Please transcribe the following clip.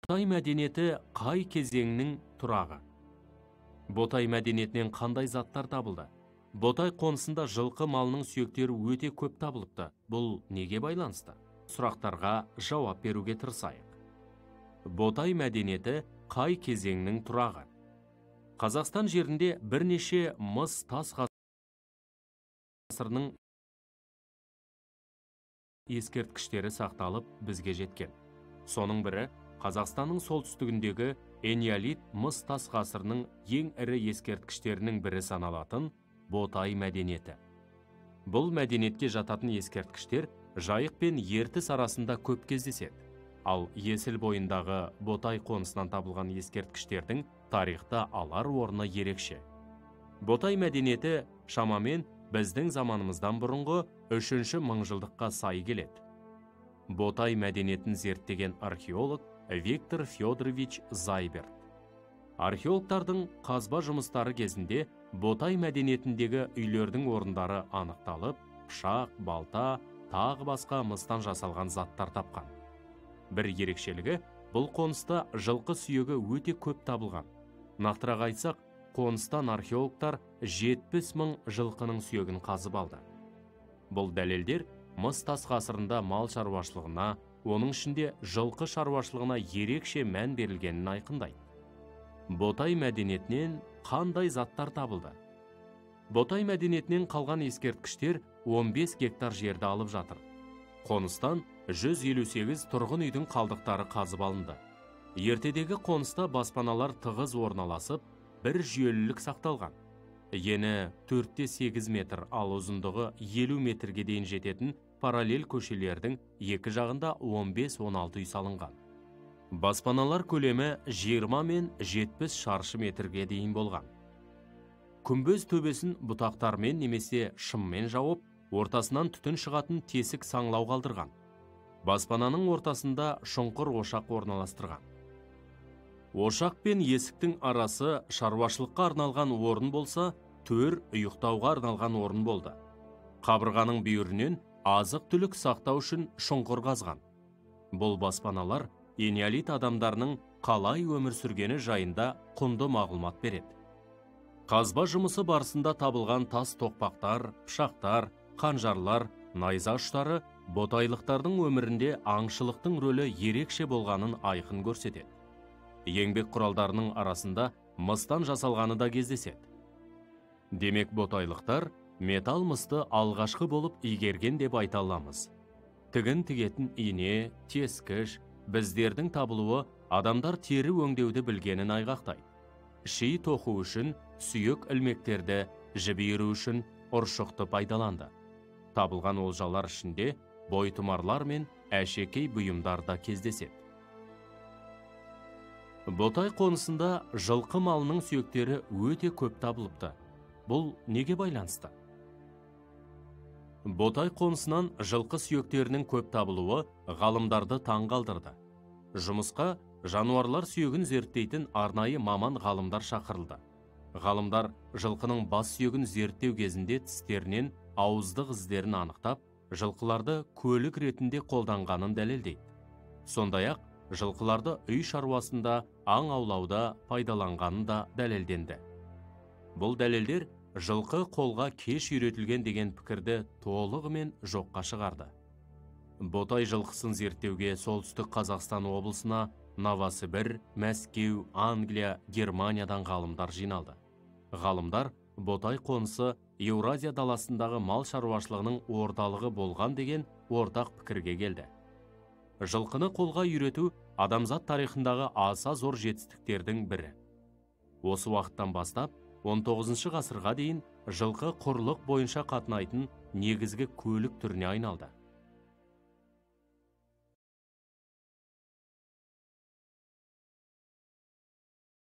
Ботай мәдениеті қай кезеңнің тұрағы? Ботай мәдениетінен қандай заттар табылды? Ботай қонысында жылқы малының сүйектері өте көп табылыпты. Бұл неге байланысты? Сұрақтарға жауап беруге тырысайық. Ботай мәдениеті қай кезеңнің тұрағы? Қазақстан жерінде бірнеше мыс тас ғасырының ескерткіштері сақталып бізге жеткен. Соның бірі Қазақстанның солтүстігіндегі энеолит мыс тас ғасырының ең ірі ескерткіштерінің бірі саналатын Ботай мәдениеті. Бұл мәдениетке жататын ескерткіштер Жайық пен Ертіс арасында көп кездеседі. Ал Есіл бойындағы Ботай қонысынан табылған ескерткіштердің тарихта алар орны ерекше. Ботай мәдениеті шамамен біздің заманымыздан бұрынғы 3-ші мыңжылдыққа сай келеді. Ботай мәдениетін зерттеген археолог Виктор Федорович Зайберт. Археологтардың қазба жұмыстары кезінде Ботай мәдениетіндегі үйлердің орындары анықталып, пышақ, балта, тағы басқа мыстан жасалған заттар тапқан. Бір ерекшелігі, бұл қоныста жылқы сүйегі өте көп табылған. Нақтырақ айтсақ, қоныстан археологтар 70 мың жылқының сүйегін қазып алды. Бұл дәлелдер мыс тас ғасырында мал шаруашылығына, оның ішінде жылқы шаруашылығына ерекше мән берілгенін айқындайды. Ботай мәдениетінен қандай заттар табылды? Ботай мәдениетінен қалған ескерткіштер 15 гектар жерді алып жатыр. Қоныстан 158 тұрғын үйдің қалдықтары қазып алынды. Ертедегі қоныста баспаналар тығыз орналасып, бір жүйелілік сақталған. Ені 4-8 метр, ал ұзындығы 50 метрге дейін жететін параллель көшелердің екі жағында 15-16 үй салынған. Баспаналар көлемі 20 мен 70 шаршы метрге дейін болған. Күмбез төбесін бұтақтармен немесе шыммен жауып, ортасынан түтін шығатын тесік саңлау қалдырған. Баспананың ортасында шұңқыр ошақ орналастырған. Ошақ пен есіктің арасы шаруашылыққа арналған орын болса, төр ұйықтауға арналған орын болды. Қабырғаның бүйірінен азық-түлік сақтау үшін шұңқыр қазған. Бұл баспаналар энеолит адамдарының қалай өмір сүргені жайында құнды мағлұмат береді. Қазба жұмысы барысында табылған тас тоқпақтар, пышақтар, қанжарлар, найза ұштары ботайлықтардың өмірінде аңшылықтың рөлі ерекше болғанын айқын көрсетеді. Еңбек құралдарының арасында мыстан жасалғаны да кездеседі. Демек, ботайлықтар металл мысты алғашқы болып игерген деп айта аламыз. Тігін тігетін ине, тескіш, біздердің табылуы адамдар тері өңдеуді білгенін айғақтайды. Ши тоқу үшін сүйек ілмектерді, жіберу үшін ұршықты пайдаланды. Табылған олжалар ішінде бойтұмарлар мен әшекей бұйымдар да кездеседі. Ботай қонысында жылқы малының сүйектері өте көп табылыпты. Бұл неге байланысты? Ботай қонысынан жылқы сүйектерінің көп табылуы ғалымдарды таң қалдырды. Жұмысқа жануарлар сүйегін зерттейтін арнайы маман ғалымдар шақырылды. Ғалымдар жылқының бас сүйегін зерттеу кезінде тістерінен ауыздық іздерін анықтап, жылқыларды көлік ретінде қолданғанын дәлелдейді. Сондай-ақ, жылқыларды үй шаруасында, аң аулауда пайдаланғаны да дәлелденді. Бұл дәлелдер жылқы қолға кеш үйретілген деген пікірді толығымен жоққа шығарды. Ботай жылқысын зерттеуге солтүстік Қазақстан облысына Новосібір, Мәскеу, Англия, Германиядан ғалымдар жиналды. Ғалымдар Ботай қонысы Еуразия даласындағы мал шаруашылығының орталығы болған деген ортақ пікірге келді. Жылқыны қолға үйрету адамзат тарихындағы аса зор жетістіктердің бірі. Осы уақыттан бастап 19 ғасырға дейін жылқы құрлық бойынша қатынайтын негізгі көлік түріне айналды.